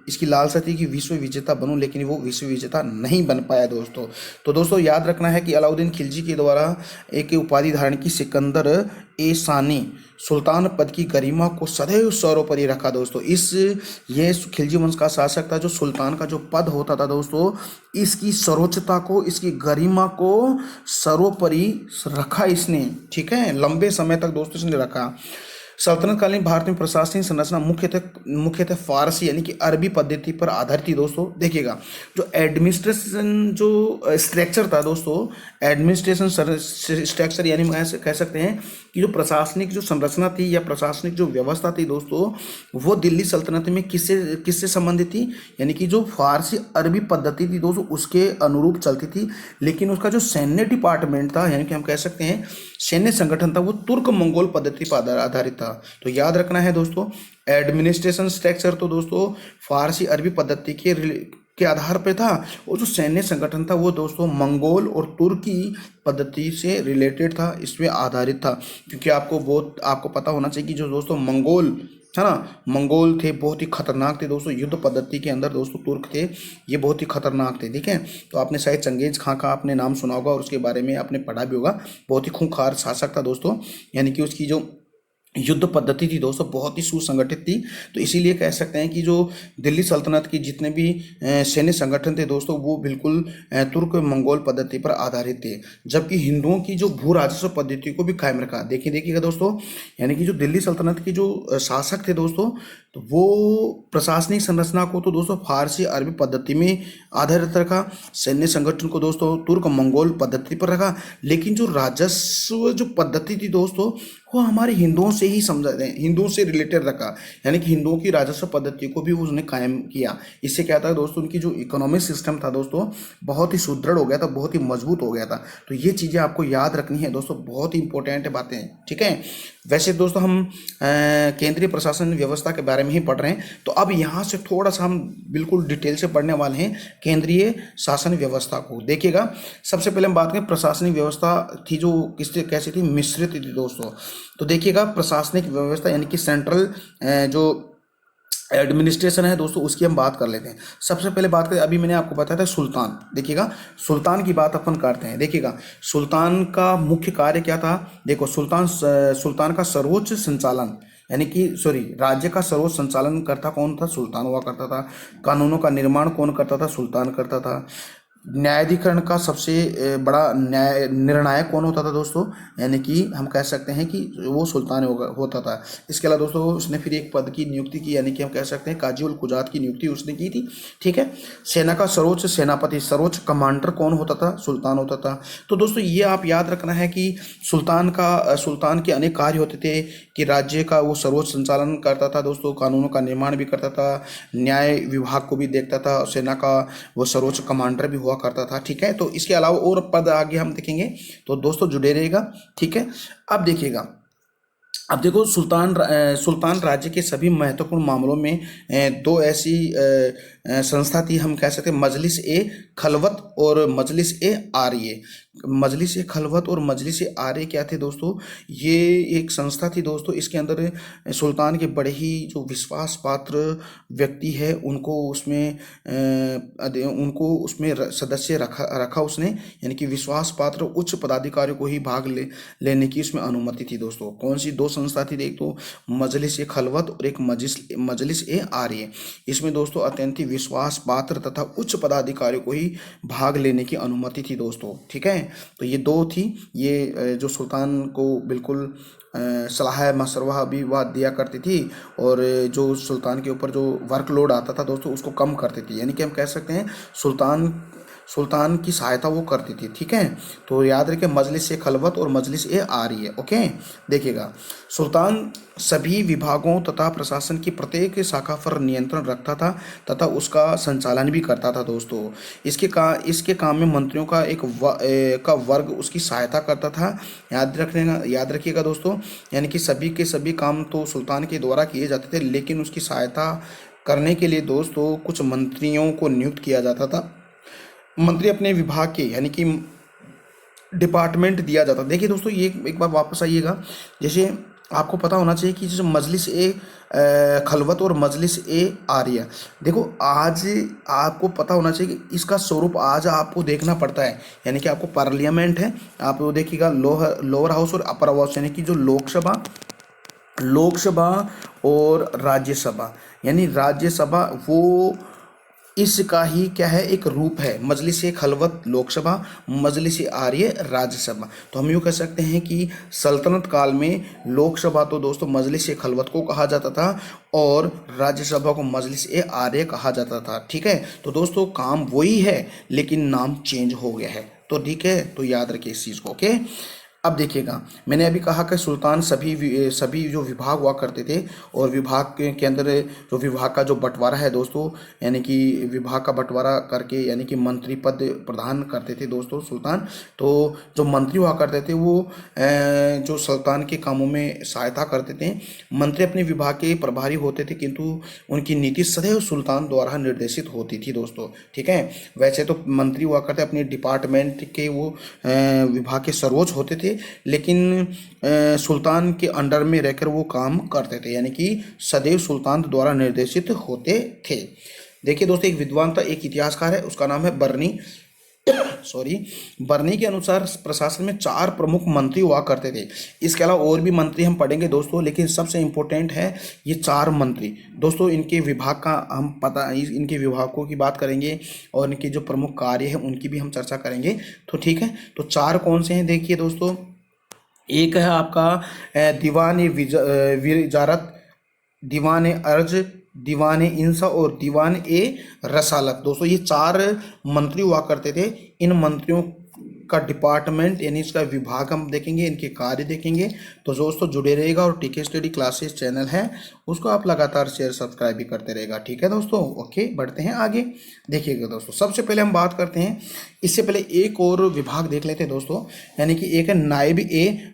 इसकी लालसा थी कि विश्व विजेता बनूं, लेकिन वो विश्व विजेता नहीं बन पाया दोस्तों। तो दोस्तों याद रखना है कि अलाउद्दीन खिलजी के द्वारा एक उपाधि धारण की सिकंदर ए सानी सुल्तान पद की गरिमा को सदैव सर्वोपरि रखा दोस्तों। ये खिलजी वंश का शासक था, जो सुल्तान का जो पद होता था दोस्तों, इसकी सर्वोच्चता को, इसकी गरिमा को सर्वोपरि रखा इसने, ठीक है, लंबे समय तक दोस्तों इसने रखा। सल्तनत कालीन भारत में प्रशासनिक संरचना मुख्यतः फारसी यानी कि अरबी पद्धति पर आधारित थी दोस्तों। देखिएगा, जो एडमिनिस्ट्रेशन जो स्ट्रक्चर था दोस्तों, एडमिनिस्ट्रेशन स्ट्रक्चर यानी कह सकते हैं कि जो प्रशासनिक जो संरचना थी या प्रशासनिक जो व्यवस्था थी दोस्तों, वो दिल्ली सल्तनत में किससे किससे संबंधित थी, यानी कि जो फारसी अरबी पद्धति थी दोस्तों उसके अनुरूप चलती थी। लेकिन उसका जो सैन्य डिपार्टमेंट था, यानी कि हम कह सकते हैं सैन्य संगठन था, वो तुर्क मंगोल पद्धति पर आधारित था। तो याद रखना है दोस्तों, एडमिनिस्ट्रेशन स्ट्रक्चर तो दोस्तों फारसी अरबी पद्धति के आधार पर था, और जो सैन्य संगठन था वो दोस्तों मंगोल और तुर्की पद्धति से रिलेटेड था, इसमें आधारित था। क्योंकि आपको पता होना चाहिए कि जो दोस्तों मंगोल है ना, मंगोल थे बहुत ही खतरनाक थे दोस्तों, युद्ध पद्धति के अंदर दोस्तों तुर्क थे, ये बहुत ही खतरनाक थे। ठीक है, तो आपने शायद चंगेज खां का आपने नाम सुना होगा और उसके बारे में आपने पढ़ा भी होगा। बहुत ही खूंखार शासक था दोस्तों, यानी कि उसकी जो युद्ध पद्धति थी दोस्तों बहुत ही सुसंगठित थी। तो इसीलिए कह सकते हैं कि जो दिल्ली सल्तनत की जितने भी सैन्य संगठन थे दोस्तों वो बिल्कुल तुर्क मंगोल पद्धति पर आधारित थे। जबकि हिंदुओं की जो भू राजस्व पद्धति को भी कायम रखा। देखिएगा दोस्तों, यानी कि जो दिल्ली सल्तनत के जो शासक थे दोस्तों, तो वो प्रशासनिक संरचना को तो दोस्तों फारसी अरबी पद्धति में आधारित रखा, सैन्य संगठन को दोस्तों तुर्क मंगोल पद्धति पर रखा। लेकिन जो राजस्व जो पद्धति थी दोस्तों वो हमारे हिंदुओं से ही हिंदुओं से रिलेटेड रखा, यानी कि हिंदुओं की राजस्व पद्धति को भी उसने कायम किया। इससे क्या था दोस्तों, उनकी जो इकोनॉमिक सिस्टम था दोस्तों बहुत ही सुदृढ़ हो गया था, बहुत ही मजबूत हो गया था। तो ये चीज़ें आपको याद रखनी है दोस्तों, बहुत ही इंपॉर्टेंट बातें हैं। ठीक है, वैसे दोस्तों हम केंद्रीय प्रशासन व्यवस्था के बारे में ही पढ़ रहे हैं, तो अब यहाँ से थोड़ा सा हम बिल्कुल डिटेल से पढ़ने वाले हैं केंद्रीय शासन व्यवस्था को। देखिएगा, सबसे पहले हम बात करें प्रशासनिक व्यवस्था थी जो कैसी थी, मिश्रित थी दोस्तों। तो देखिएगा, प्रशासनिक व्यवस्था यानी कि सेंट्रल जो एडमिनिस्ट्रेशन है दोस्तों उसकी हम बात कर लेते हैं। सबसे पहले बात करें, अभी मैंने आपको बताया था सुल्तान। देखिएगा, सुल्तान की बात अपन करते हैं। देखिएगा, सुल्तान का मुख्य कार्य क्या था। देखो, सुल्तान का सर्वोच्च संचालन यानी कि राज्य का सर्वोच्च संचालन करता कौन था, सुल्तान हुआ करता था। कानूनों का निर्माण कौन करता था, सुल्तान करता था। न्यायाधिकरण का सबसे बड़ा निर्णायक कौन होता था दोस्तों, यानी कि हम कह सकते हैं कि वो सुल्तान होता था। इसके अलावा दोस्तों उसने फिर एक पद की नियुक्ति की, यानी कि हम कह सकते हैं काजी उल कुजात की नियुक्ति उसने की थी। ठीक है, सेना का सर्वोच्च सेनापति, सर्वोच्च कमांडर कौन होता था, सुल्तान होता था। तो दोस्तों ये आप याद रखना है कि सुल्तान के अनेक कार्य होते थे कि राज्य का वो सर्वोच्च संचालन करता था दोस्तों, कानूनों का निर्माण भी करता था, न्याय विभाग को भी देखता था, सेना का वो सर्वोच्च कमांडर भी हुआ करता था। ठीक है, तो इसके अलावा और पद आगे हम देखेंगे, तो दोस्तों जुड़े रहेगा। ठीक है, अब देखिएगा, अब देखो सुल्तान राज्य के सभी महत्वपूर्ण मामलों में दो ऐसी संस्था थी, हम कह सकते हैं मजलिस ए खलवत और मजलिस ए आर्य। मजलिस ए खलवत और मजलिस ए आर्य क्या थे दोस्तों, ये एक संस्था थी दोस्तों। इसके अंदर सुल्तान के बड़े ही जो विश्वास पात्र व्यक्ति है उनको उसमें सदस्य रखा उसने, यानी कि विश्वास पात्र उच्च पदाधिकारियों को ही भाग लेने की उसमें अनुमति थी दोस्तों। कौन सी दो संस्था थी, देख तो मजलिस ए खलवत और एक मजलिस ए आर्य। इसमें दोस्तों अत्यंत विश्वास पात्र तथा उच्च पदाधिकारियों को ही भाग लेने की अनुमति थी दोस्तों। ठीक है, तो ये दो थी, ये जो सुल्तान को बिल्कुल सलाह मशवरा भी वह दिया करती थी, और जो सुल्तान के ऊपर जो वर्कलोड आता था दोस्तों उसको कम करती थी, यानी कि हम कह सकते हैं सुल्तान की सहायता वो करती थी। ठीक है, तो याद रखें मजलिस ए खलवत और मजलिस ए आर्य। ओके, देखिएगा, सुल्तान सभी विभागों तथा प्रशासन की प्रत्येक शाखा पर नियंत्रण रखता था तथा उसका संचालन भी करता था दोस्तों। इसके काम में मंत्रियों का वर्ग उसकी सहायता करता था। याद रखिएगा दोस्तों, यानी कि सभी के सभी काम तो सुल्तान के द्वारा किए जाते थे, लेकिन उसकी सहायता करने के लिए दोस्तों कुछ मंत्रियों को नियुक्त किया जाता था। मंत्री अपने विभाग के यानी कि डिपार्टमेंट दिया जाता। देखिए दोस्तों, ये एक बार वापस आइएगा, जैसे आपको पता होना चाहिए कि जैसे मजलिस ए खलवत और मजलिस ए आर्य, देखो आज आपको पता होना चाहिए कि इसका स्वरूप आज आपको देखना पड़ता है, यानी कि आपको पार्लियामेंट है, आप वो देखिएगा लोअर हाउस और अपर हाउस, यानी कि जो लोकसभा और राज्यसभा, यानी राज्यसभा वो इसका ही क्या है, एक रूप है। मजलिस खलवत लोकसभा, मजलिस आर्य राज्यसभा। तो हम यूँ कह सकते हैं कि सल्तनत काल में लोकसभा तो दोस्तों मजलिस खलवत को कहा जाता था और राज्यसभा को मजलिस आर्य कहा जाता था। ठीक है, तो दोस्तों काम वही है लेकिन नाम चेंज हो गया है। तो ठीक है, तो याद रखिए इस चीज़ को। ओके, अब देखिएगा, मैंने अभी कहा कि सुल्तान सभी जो विभाग हुआ करते थे और विभाग के अंदर जो विभाग का जो बंटवारा है दोस्तों, यानी कि विभाग का बंटवारा करके यानी कि मंत्री पद प्रदान करते थे दोस्तों सुल्तान। तो जो मंत्री हुआ करते थे वो जो सुल्तान के कामों में सहायता करते थे। मंत्री अपने विभाग के प्रभारी होते थे किंतु उनकी नीति सदैव सुल्तान द्वारा निर्देशित होती थी दोस्तों। ठीक है, वैसे तो मंत्री हुआ करते अपने डिपार्टमेंट के, वो विभाग के सर्वोच्च होते थे, लेकिन सुल्तान के अंडर में रहकर वो काम करते थे, यानी कि सदैव सुल्तान द्वारा निर्देशित होते थे। देखिए दोस्तों, एक विद्वान था, एक इतिहासकार है, उसका नाम है बर्नी। सॉरी, बर्नी के अनुसार प्रशासन में 4 प्रमुख मंत्री हुआ करते थे। इसके अलावा और भी मंत्री हम पढ़ेंगे दोस्तों, लेकिन सबसे इम्पोर्टेंट है ये 4 मंत्री दोस्तों। इनके विभाग का हम इनके विभागों की बात करेंगे और इनके जो प्रमुख कार्य हैं उनकी भी हम चर्चा करेंगे। तो ठीक है, तो 4 कौन से हैं देखिए दोस्तों। एक है आपका दीवान विजारत, दीवान अर्ज, दीवान इंसा और दीवान रसालत। दोस्तों ये 4 मंत्री हुआ करते थे। इन मंत्रियों का डिपार्टमेंट यानी इसका विभाग हम देखेंगे, इनके कार्य देखेंगे। तो दोस्तों जुड़े रहेगा और टीके स्टडी क्लासेस चैनल है उसको आप लगातार शेयर सब्सक्राइब भी करते रहेगा। ठीक है दोस्तों, ओके, बढ़ते हैं आगे। देखिएगा दोस्तों, सबसे पहले हम बात करते हैं, इससे पहले एक और विभाग देख लेते हैं दोस्तों, यानी कि एक है नायब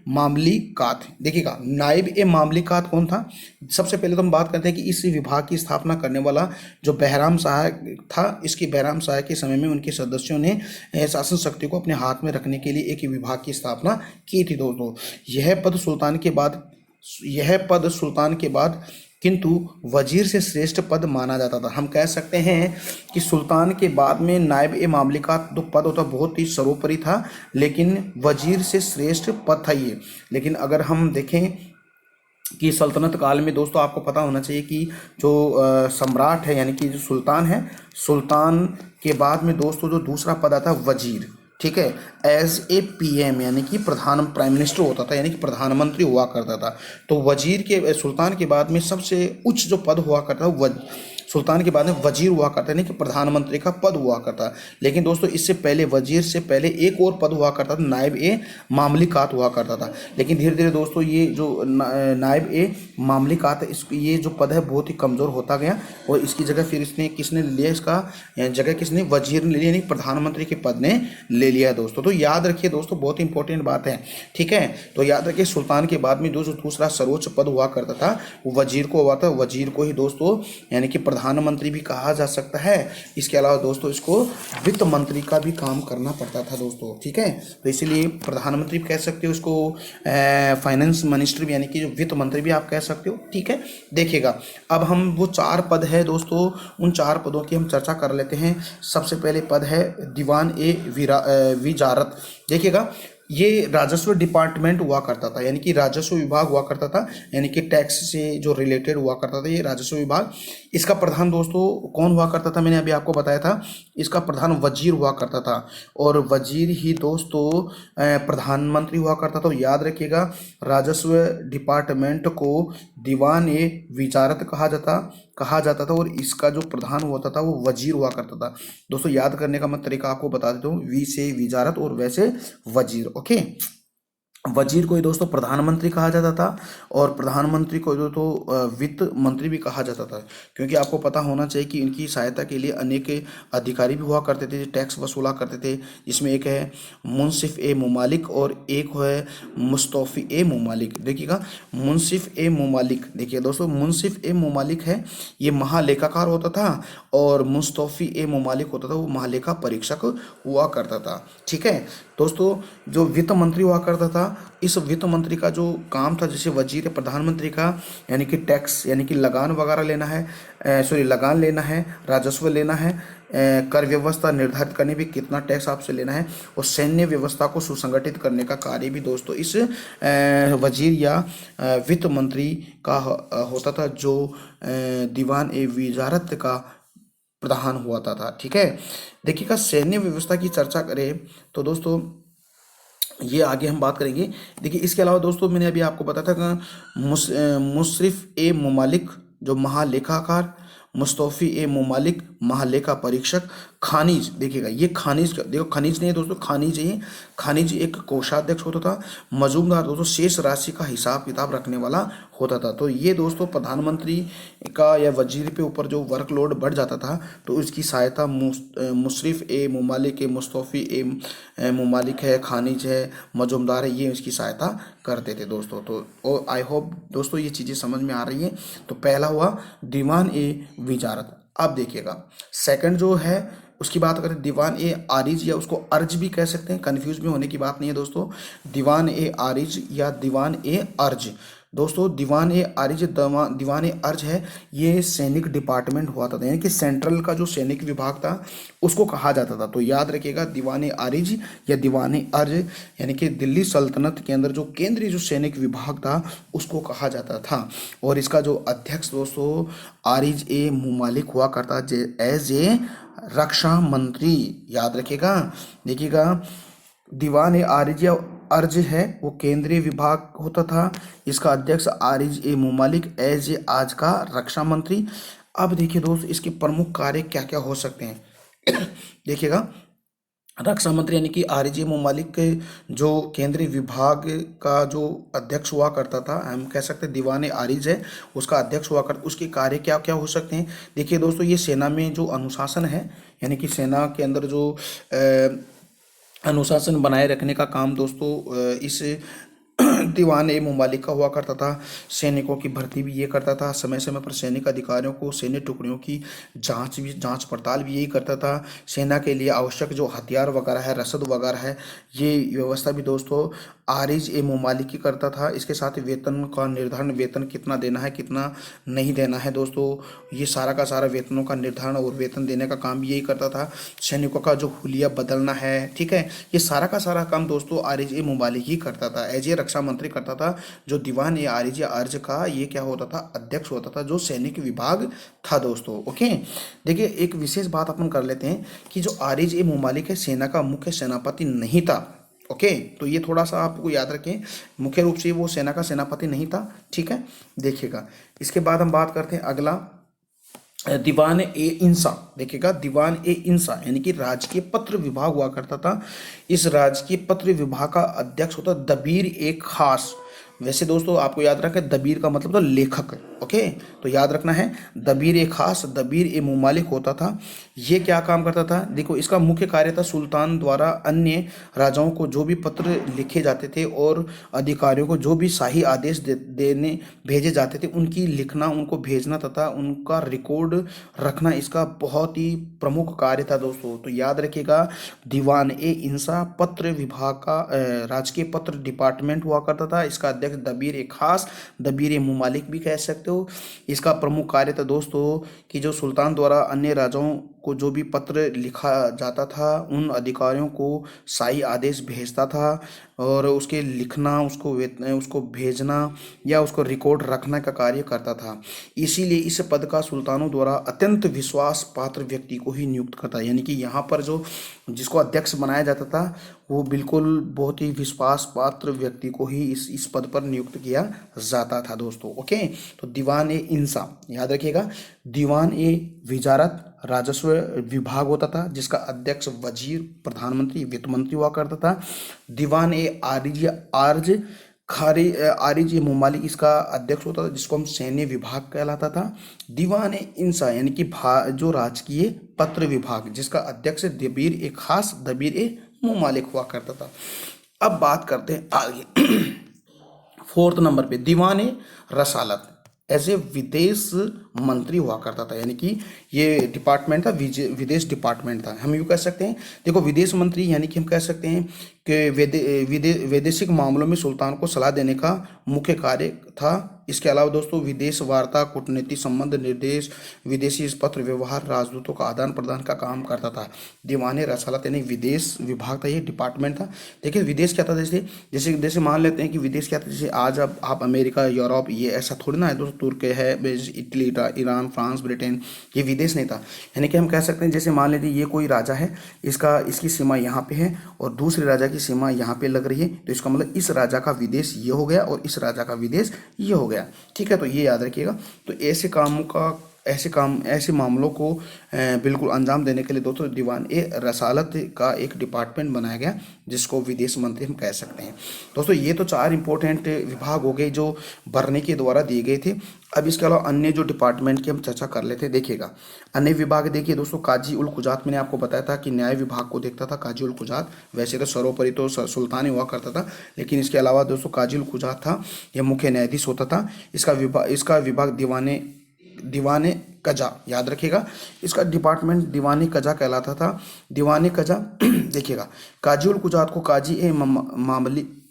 मामलिकात। देखिएगा, नायब मामलिकात कौन था। सबसे पहले तो हम बात करते हैं कि इस विभाग की स्थापना करने वाला जो बहराम शाह था, इसकी बहराम शाह के समय में उनके सदस्यों ने शासन शक्ति को अपने हाथ में रखने के लिए एक विभाग की स्थापना की थी दोस्तों। यह पद सुल्तान के बाद किंतु वजीर से श्रेष्ठ पद माना जाता था। हम कह सकते हैं कि सुल्तान के बाद में नायब मामलिकात जो पद होता बहुत ही सर्वोपरि था, लेकिन वजीर से श्रेष्ठ पद था ये। लेकिन अगर हम देखें कि सल्तनत काल में दोस्तों आपको पता होना चाहिए कि जो सम्राट है यानी कि जो सुल्तान है, सुल्तान के बाद में दोस्तों जो दूसरा पद आता है वजीर। ठीक है, एज ए पीएम यानी कि प्राइम मिनिस्टर होता था, यानी कि प्रधानमंत्री हुआ करता था। तो वजीर के सुल्तान के बाद में सबसे उच्च जो पद हुआ करता था सुल्तान के बाद में वजीर हुआ करता है, यानी कि प्रधानमंत्री का पद हुआ करता। लेकिन दोस्तों इससे पहले वजीर से पहले एक और पद हुआ करता था, नायब मामलिकात हुआ करता था। लेकिन धीरे धीरे दोस्तों ये जो नायब मामलिकात ये जो पद है बहुत ही कमज़ोर होता गया और इसकी जगह फिर किसने लिया, इसका जगह किसने, वजीर ने लिया, यानी प्रधानमंत्री के पद ने ले लिया है दोस्तों। तो याद रखिए दोस्तों, बहुत इंपॉर्टेंट बात है। ठीक है, तो याद रखिए सुल्तान के बाद में दूसरा सर्वोच्च पद हुआ करता था वो वजीर को हुआ था। वजीर को ही दोस्तों यानी कि प्रधानमंत्री भी कहा जा सकता है। इसके अलावा दोस्तों इसको वित्त मंत्री का भी काम करना पड़ता था दोस्तों। ठीक है, तो इसीलिए प्रधानमंत्री भी कह सकते हो, इसको फाइनेंस मिनिस्टर भी यानी कि जो वित्त मंत्री भी आप कह सकते हो। ठीक है, देखिएगा, अब हम वो 4 पद है दोस्तों, उन 4 पदों की हम चर्चा कर लेते हैं। सबसे पहले पद है दीवान विजारत। देखिएगा, ये राजस्व डिपार्टमेंट हुआ करता था, यानी कि राजस्व विभाग हुआ करता था, यानी कि टैक्स से जो रिलेटेड हुआ करता था ये राजस्व विभाग। इसका प्रधान दोस्तों कौन हुआ करता था, मैंने अभी आपको बताया था, इसका प्रधान वजीर हुआ करता था और वजीर ही दोस्तों प्रधानमंत्री हुआ करता था। तो याद रखिएगा, राजस्व डिपार्टमेंट को दीवान विजारत कहा जाता था और इसका जो प्रधान होता था वो वजीर हुआ करता था। दोस्तों याद करने का मैं तरीका आपको बता देता हूँ, वी से विजारत और वैसे वजीर। ओके, वजीर को ही दोस्तों प्रधानमंत्री कहा जाता था और प्रधानमंत्री को तो वित्त मंत्री भी कहा जाता था, क्योंकि आपको पता होना चाहिए कि इनकी सहायता के लिए अनेक अधिकारी भी हुआ करते थे, टैक्स वसूला करते थे। जिसमें एक है मुंसिफ मुमालिक और एक है मुस्तौफ़ी मुमालिक। देखिएगा, मुंसिफ मुमालिक, देखिए दोस्तों मुंसिफ मुमालिक है ये महालेखाकार होता था और मुस्तौफ़ी मुमालिक होता था वो महालेखा परीक्षक हुआ करता था। ठीक है दोस्तों, जो वित्त मंत्री हुआ करता था, इस वित्त मंत्री का जो काम था, जैसे वजीर प्रधानमंत्री का यानी कि टैक्स यानी कि लगान वगैरह लेना है, लगान लेना है, राजस्व लेना है, कर व्यवस्था निर्धारित करने भी कितना टैक्स आपसे लेना है और सैन्य व्यवस्था को सुसंगठित करने का कार्य भी दोस्तों इस वजीर या वित्त मंत्री का होता था, जो दीवान विजारत का प्रधान हुआ था। ठीक है, देखिएगा सैन्य व्यवस्था की चर्चा करें तो दोस्तों ये आगे हम बात करेंगे। देखिए इसके अलावा दोस्तों मैंने अभी आपको बताया था कि मुशर्रफ ए मुमालिक जो महालेखाकार, मुस्तौफी ए मुमालिक महालेखा परीक्षक, खानिज, देखिएगा ये खानिज देखो खनिज नहीं है दोस्तों, खानिज ये खानिज एक कोषाध्यक्ष होता था। मजूमदार दोस्तों शेष राशि का हिसाब किताब रखने वाला होता था। तो ये दोस्तों प्रधानमंत्री का या वजीर पे ऊपर जो वर्कलोड बढ़ जाता था तो उसकी सहायता मुशर्रफ ए मुमालिक, मुस्तौफी ए मुमालिक है, खानिज है, मजूमदार है, ये इसकी सहायता करते थे दोस्तों। तो आई होप दोस्तों ये चीज़ें समझ में आ रही हैं। तो पहला हुआ दीवान ए विजारत। अब देखिएगा सेकंड जो है उसकी बात करें दीवान ए आरिज, या उसको अर्ज भी कह सकते हैं, कंफ्यूज भी होने की बात नहीं है दोस्तों। दीवान ए आरिज या दीवान ए अर्ज दोस्तों, दीवान ए आरिज दीवान ए अर्ज है, ये सैनिक डिपार्टमेंट हुआ था, यानी कि सेंट्रल का जो सैनिक विभाग था उसको कहा जाता था। तो याद रखिएगा दीवान ए आरिज या दीवान ए अर्ज यानी कि दिल्ली सल्तनत के अंदर जो केंद्रीय जो सैनिक विभाग था उसको कहा जाता था। और इसका जो अध्यक्ष दोस्तों आरिज ए मुमालिक हुआ करता एज ए रक्षा मंत्री, याद रखिएगा। देखिएगा दीवान ए आरिज या अर्ज है वो केंद्रीय विभाग होता था, इसका अध्यक्ष आरिज ए मुमालिक एज ए आज का रक्षा मंत्री। अब देखिए दोस्त इसके प्रमुख कार्य क्या क्या हो सकते हैं। देखिएगा रक्षा मंत्री यानी कि आरिज ए मुमालिक के जो केंद्रीय विभाग का जो अध्यक्ष हुआ करता था, हम कह सकते हैं दीवान ए आरिज है उसका अध्यक्ष हुआ करता, उसके कार्य क्या क्या हो सकते हैं। देखिए दोस्तों ये सेना में जो अनुशासन है यानी कि सेना के अंदर जो अनुशासन बनाए रखने का काम दोस्तों इस दीवान ए मुमालिक का हुआ करता था। सैनिकों की भर्ती भी ये करता था, समय समय पर सैनिक अधिकारियों को सैन्य टुकड़ियों की जांच पड़ताल भी यही करता था। सेना के लिए आवश्यक जो हथियार वगैरह है, रसद वगैरह है, ये व्यवस्था भी दोस्तों आरिज ए मुमालिक ही करता था। इसके साथ ही वेतन का निर्धारण, वेतन कितना देना है कितना नहीं देना है दोस्तों, ये सारा का सारा वेतनों का निर्धारण और वेतन देने का काम भी यही करता था। सैनिकों का जो हुलिया बदलना है, ठीक है, ये सारा का सारा काम दोस्तों आरिज ए मुमालिक ही करता था, एज ए रक्षा मंत्री करता था। जो दीवान ए आरिज या अर्ज का ये क्या होता था, अध्यक्ष होता था, जो सैनिक विभाग था दोस्तों। ओके, देखिए एक विशेष बात अपन कर लेते हैं कि जो आरिज ए मुमालिक है सेना का मुख्य सेनापति नहीं था। ओके, तो ये थोड़ा सा आपको याद रखें, मुख्य रूप से वो सेना का सेनापति नहीं था। ठीक है, देखिएगा इसके बाद हम बात करते हैं अगला दीवान ए इंसा। देखिएगा दीवान ए इंसा यानी कि राजकीय पत्र विभाग हुआ करता था। इस राजकीय पत्र विभाग का अध्यक्ष होता दबीर ए खास। वैसे दोस्तों आपको याद रखें दबीर का मतलब था लेखक। ओके, तो याद रखना है दबीर ए खास, दबीर ए मुमालिक होता था। ये क्या काम करता था, देखो इसका मुख्य कार्य था सुल्तान द्वारा अन्य राजाओं को जो भी पत्र लिखे जाते थे और अधिकारियों को जो भी शाही आदेश देने भेजे जाते थे उनकी लिखना, उनको भेजना तथा उनका रिकॉर्ड रखना इसका बहुत ही प्रमुख कार्य था दोस्तों। तो याद रखिएगा दीवान ए इंसा पत्र विभाग का राजकीय पत्र डिपार्टमेंट हुआ करता था। इसका अध्यक्ष दबीर ए खास, दबीर ए मुमालिक भी कह सकते हो। इसका प्रमुख कार्य था दोस्तों कि जो सुल्तान द्वारा अन्य राजाओं को जो भी पत्र लिखा जाता था उन अधिकारियों को शाही आदेश भेजता था और उसके लिखना, उसको भेजना या उसको रिकॉर्ड रखने का कार्य करता था। इसीलिए इस पद का सुल्तानों द्वारा अत्यंत विश्वास पात्र व्यक्ति को ही नियुक्त करता है, यानी कि यहाँ पर जो जिसको अध्यक्ष बनाया जाता था वो बिल्कुल बहुत ही विश्वास पात्र व्यक्ति को ही इस पद पर नियुक्त किया जाता था दोस्तों। ओके, तो दीवान ए इंसा याद रखिएगा। दीवान ए विजारत राजस्व विभाग होता था जिसका अध्यक्ष वजीर, प्रधानमंत्री, वित्त मंत्री हुआ करता था। दीवान ए आरिज ए मुमालिक इसका अध्यक्ष होता था जिसको हम सैन्य विभाग कहलाता था। दीवान ए इंसा यानी कि जो राजकीय पत्र विभाग जिसका अध्यक्ष दबीर ए खास, दबीर ए मुमालिक हुआ करता था। अब बात करते हैं आगे फोर्थ नंबर पे दीवान ए रसालत एज ए विदेश मंत्री हुआ करता था, यानी कि ये डिपार्टमेंट था विदेश डिपार्टमेंट था। हम यूँ कह सकते हैं, देखो विदेश मंत्री यानी कि हम कह सकते हैं कि वैदेशिक मामलों में सुल्तान को सलाह देने का मुख्य कार्य था। इसके अलावा दोस्तों विदेश वार्ता, कूटनीति संबंध निर्देश, विदेशी पत्र व्यवहार, राजदूतों का आदान प्रदान का काम करता था। दीवाने रसालत यानी विदेश विभाग था, ये डिपार्टमेंट था। देखिए विदेश क्या था, जैसे जैसे जैसे मान लेते हैं कि विदेश क्या था, जैसे आज अब आप अमेरिका, यूरोप, ये ऐसा थोड़ी ना है दोस्तों, तुर्क है, इटली, ईरान, फ्रांस, ब्रिटेन, ये विदेश नहीं था। यानी कि हम कह सकते हैं जैसे मान लीजिए ये कोई राजा है, इसकी सीमा यहाँ पे है और दूसरे राजा की सीमा यहाँ पे लग रही है, तो इसका मतलब इस राजा का विदेश ये हो गया और इस राजा का विदेश ये हो गया। ठीक है, तो ये याद रखिएगा। तो ऐसे मामलों को बिल्कुल अंजाम देने के लिए दोस्तों दीवान ए रसालत का एक डिपार्टमेंट बनाया गया, जिसको विदेश मंत्री हम कह सकते हैं। दोस्तों ये तो 4 इंपॉर्टेंट विभाग हो गए जो बर्ने के द्वारा दिए गए थे। अब इसके अलावा अन्य जो डिपार्टमेंट की हम चर्चा कर लेते हैं। देखिएगा अन्य विभाग, देखिए दोस्तों काजी उल कुजात, मैंने आपको बताया था कि न्याय विभाग को देखता था काजी उल कुजात। वैसे तो सर्वोपरि तो सुल्तान ही हुआ करता था, लेकिन इसके अलावा दोस्तों काजी उल कुजात था, यह मुख्य न्यायाधीश होता था। इसका विभाग दीवाने कजा, याद रखिएगा, इसका डिपार्टमेंट दीवानी कजा कहलाता था। दीवानी कजा देखिएगा, काजी उल कुजात को काजी ए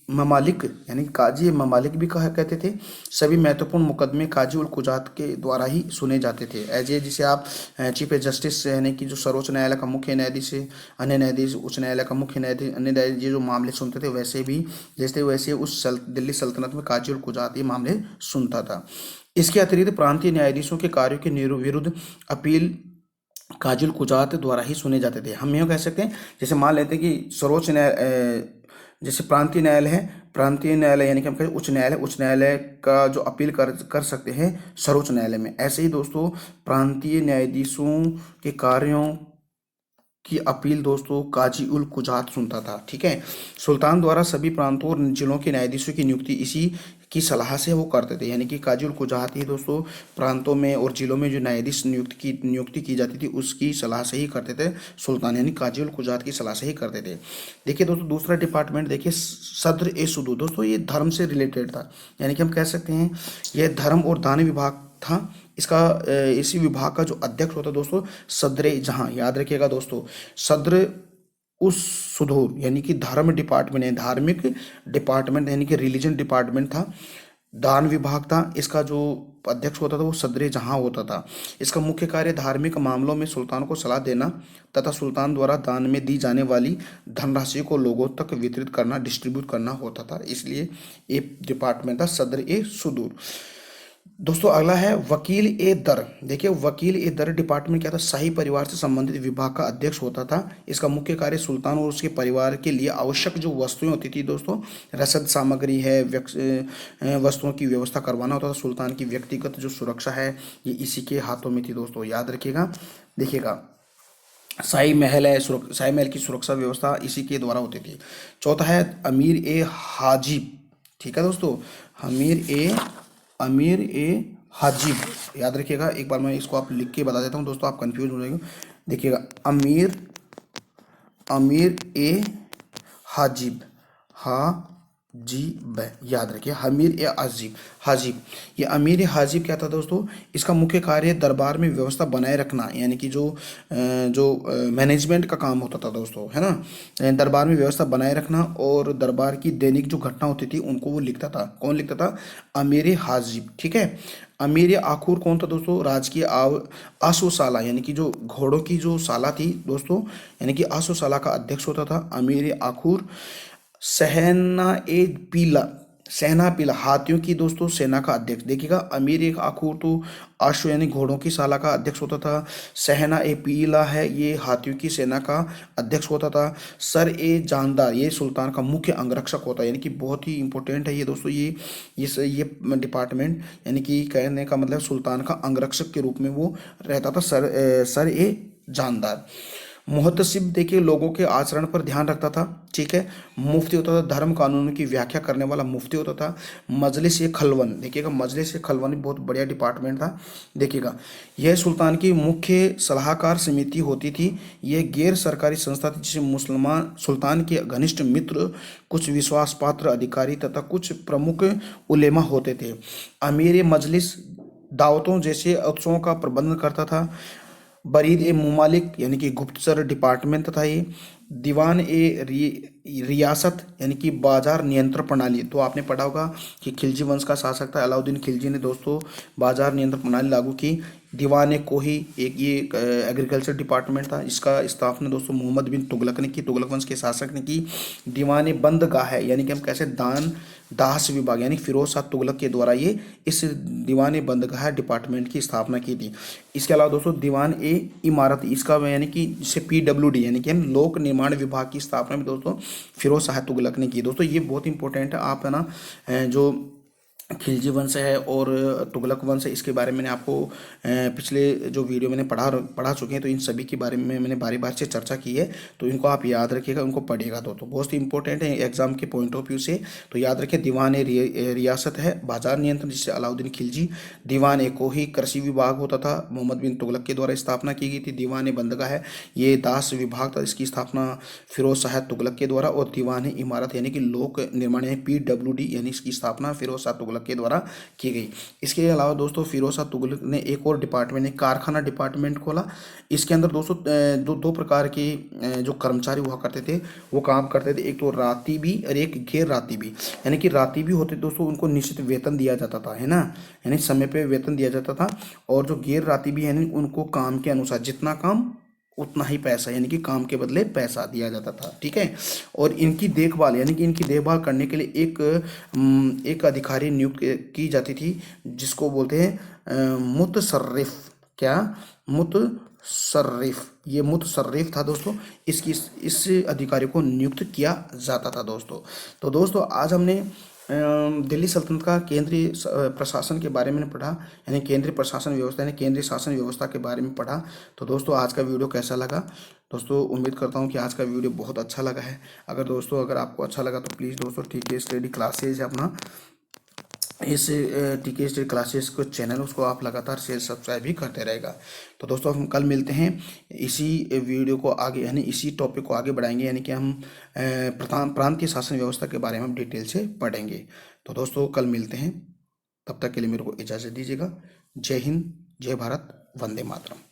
ममालिक यानी काजी ए ममालिक भी कहा कहते थे। सभी महत्वपूर्ण मुकदमे काजी उल कुजात के द्वारा ही सुने जाते थे। एज ए जिसे आप चीफ जस्टिस यानी कि जो सर्वोच्च न्यायालय का मुख्य न्यायाधीश है, अन्य न्यायाधीश, उच्च न्यायालय का मुख्य न्यायाधीश, अन्य न्यायाधीश, ये जो मामले सुनते थे वैसे उस दिल्ली सल्तनत में काजी उल कुजात ये मामले सुनता था। इसके अतिरिक्त प्रांतीय न्यायाधीशों के कार्यों के विरुद्ध अपील काजी उल कुजात द्वारा ही सुने जाते थे। हम यह कह सकते हैं, जैसे मान लेते हैं कि सर्वोच्च न्यायालय, जैसे प्रांतीय न्यायालय है, प्रांतीय न्यायालय यानी कि हम कहें उच्च न्यायालय का जो अपील कर सकते हैं सर्वोच्च न्यायालय में। ऐसे ही दोस्तों प्रांतीय न्यायाधीशों के कार्यों की अपील दोस्तों काजी उल कुजात सुनता था। ठीक है, सुल्तान द्वारा सभी प्रांतों और जिलों के न्यायाधीशों की नियुक्ति इसी की सलाह से वो करते थे। यानी कि काजी उल कुजात ही दोस्तों प्रांतों में और जिलों में जो न्यायाधीश नियुक्ति की जाती थी उसकी सलाह से ही करते थे सुल्तान, यानी काजी उल कुजात की सलाह से ही करते थे। देखिए दोस्तों दूसरा डिपार्टमेंट देखिए सद्र ए सुदूर, दोस्तों ये धर्म से रिलेटेड था। यानी कि हम कह सकते हैं यह धर्म और दान विभाग था। इसी विभाग का जो अध्यक्ष होता दोस्तों सदर जहां, याद रखिएगा दोस्तों, सदर उस सुदूर यानी कि धर्म डिपार्टमेंट है, धार्मिक डिपार्टमेंट यानी कि रिलीजन डिपार्टमेंट था। दान विभाग था, इसका जो अध्यक्ष होता था वो सदर जहां होता था। इसका मुख्य कार्य धार्मिक मामलों में सुल्तान को सलाह देना तथा सुल्तान द्वारा दान में दी जाने वाली धनराशि को लोगों तक वितरित करना, डिस्ट्रीब्यूट करना होता था। इसलिए ये डिपार्टमेंट था सदर ए सुदूर। दोस्तों अगला है वकील ए दर। देखिए वकील ए दर डिपार्टमेंट क्या था, शाही परिवार से संबंधित विभाग का अध्यक्ष होता था। इसका मुख्य कार्य सुल्तान और उसके परिवार के लिए आवश्यक जो वस्तुएं होती थी दोस्तों, रसद सामग्री है, वस्तुओं की व्यवस्था करवाना होता था। सुल्तान की व्यक्तिगत जो सुरक्षा है ये इसी के हाथों में थी दोस्तों, याद रखिएगा। देखिएगा शाही महल है, शाही महल की सुरक्षा व्यवस्था इसी के द्वारा होती थी। चौथा है अमीर ए हाजिब। ठीक है दोस्तों, अमीर ए हाजिब, याद रखिएगा। एक बार मैं इसको आप लिख के बता देता हूँ दोस्तों, आप कंफ्यूज हो जाएंगे। देखिएगा अमीर ए हाजिब, याद रखिए अमीर ए हाजिब। ये अमीर ए हाजिब क्या था दोस्तों, इसका मुख्य कार्य दरबार में व्यवस्था बनाए रखना, यानी कि जो मैनेजमेंट का काम होता था दोस्तों, है ना, दरबार में व्यवस्था बनाए रखना और दरबार की दैनिक जो घटना होती थी उनको वो लिखता था। कौन लिखता था, अमीर ए हाजिब। ठीक है, अमीर आखूर कौन था दोस्तों, राजकीय आसोशाला यानी कि जो घोड़ों की जो साला थी दोस्तों, यानी कि आसोशाला का अध्यक्ष होता था अमीर आखूर। सहना पीला हाथियों की दोस्तों सेना का अध्यक्ष। देखिएगा अमीर एक आखूर तो आशु यानी घोड़ों की साला का अध्यक्ष होता था। सहना ए पीला है, ये हाथियों की सेना का अध्यक्ष होता था। सर ए जानदार, ये सुल्तान का मुख्य अंगरक्षक होता है, यानी कि बहुत ही इंपॉर्टेंट है ये दोस्तों। ये डिपार्टमेंट यानी कि कहने का मतलब सुल्तान का अंगरक्षक के रूप में वो रहता था, सर ए जानदार। मुहतसिब देखिए लोगों के आचरण पर ध्यान रखता था। ठीक है, मुफ्ती होता था, धर्म कानून की व्याख्या करने वाला मुफ्ती होता था। मजलिस ए खलवन, देखिएगा मजलिस ए खलवन बहुत बढ़िया डिपार्टमेंट था। देखिएगा यह सुल्तान की मुख्य सलाहकार समिति होती थी। यह गैर सरकारी संस्था थी जिसे मुसलमान सुल्तान के घनिष्ठ मित्र, कुछ विश्वास पात्र अधिकारी तथा कुछ प्रमुख उलेमा होते थे। अमीर मजलिस दावतों जैसे उत्सवों का प्रबंधन करता था। बरीद ए मुमालिक यानी कि गुप्तचर डिपार्टमेंट था ये। दीवान ए रियासत यानी कि बाजार नियंत्रण प्रणाली। तो आपने पढ़ा होगा कि खिलजी वंश का शासक था अलाउद्दीन खिलजी ने दोस्तों बाजार नियंत्रण प्रणाली लागू की। दीवान ए कोही एक ये एग्रीकल्चर डिपार्टमेंट था, इसका स्थापना दोस्तों मोहम्मद बिन तुगलक ने की, तुगलक वंश के शासक ने की। दीवान ए बंदगाह है यानी कि हम कैसे दान दास विभाग यानी फिरोज शाह तुगलक के द्वारा ये इस दीवान ए बंदगाह डिपार्टमेंट की स्थापना की थी। इसके अलावा दोस्तों दीवान ए इमारत, इसका यानी कि जिसे PWD यानी कि हम लोक निर्माण विभाग की स्थापना भी दोस्तों फिरोज शाह तुगलक ने की। दोस्तों ये बहुत इंपॉर्टेंट है, आप है ना जो खिलजी वंश है और तुगलक वंश है इसके बारे में मैंने आपको पिछले जो वीडियो मैंने पढ़ा चुके हैं, तो इन सभी के बारे में मैंने बारी बार से चर्चा की है, तो इनको आप याद रखिएगा, उनको पढ़िएगा। तो बहुत ही इंपॉर्टेंट है एग्जाम के पॉइंट ऑफ व्यू से, तो याद रखिए। दीवान ए रियासत है बाजार नियंत्रण जिससे अलाउद्दीन खिलजी। दीवान ए कोही कृषि विभाग होता था, मोहम्मद बिन तुगलक के द्वारा स्थापना की गई थी। दीवान ए बंदगा है ये दास विभाग था, इसकी स्थापना फिरोज शाह तुगलक के द्वारा। और दीवान ए इमारत यानी कि लोक निर्माण यानी PWD यानी इसकी स्थापना फिरोज शाह तुगलक के द्वारा की गई। इसके अलावा दोस्तों फिरोज शाह तुगलक ने एक और डिपार्टमेंट ने कारखाना डिपार्टमेंट खोला। इसके अंदर दोस्तों दो प्रकार के जो कर्मचारी हुआ करते थे वो काम करते थे, एक तो रातीबी और एक गैर रातीबी। यानी कि रातीबी होते दोस्तों उनको निश्चित वेतन दिया जाता था, है ना, यानी समय पे वेतन दिया जाता था। और जो गैर रातीबी यानी उनको काम के अनुसार जितना काम उतना ही पैसा यानी कि काम के बदले पैसा दिया जाता था, ठीक है। और इनकी देखभाल यानी कि इनकी देखभाल करने के लिए एक अधिकारी नियुक्त की जाती थी जिसको बोलते हैं मुतसर्रिफ। क्या? मुतसर्रिफ। ये मुतसर्रिफ था दोस्तों, इस अधिकारी को नियुक्त किया जाता था दोस्तों। तो दोस्तों आज हमने दिल्ली सल्तनत का केंद्रीय प्रशासन के बारे में पढ़ा, यानी केंद्रीय प्रशासन व्यवस्था यानी केंद्रीय शासन व्यवस्था के बारे में पढ़ा। तो दोस्तों आज का वीडियो कैसा लगा? दोस्तों उम्मीद करता हूँ कि आज का वीडियो बहुत अच्छा लगा है। अगर आपको अच्छा लगा तो प्लीज़ दोस्तों TK स्टडी क्लासेज है अपना, इस TK स्टडी क्लासेस को चैनल उसको आप लगातार शेयर सब्सक्राइब भी करते रहेगा। तो दोस्तों हम कल मिलते हैं, इसी वीडियो को आगे यानी इसी टॉपिक को आगे बढ़ाएंगे, यानी कि हम प्रांतीय शासन व्यवस्था के बारे में हम डिटेल से पढ़ेंगे। तो दोस्तों कल मिलते हैं, तब तक के लिए मेरे को इजाज़त दीजिएगा। जय हिंद, जय भारत, वंदे मातरम।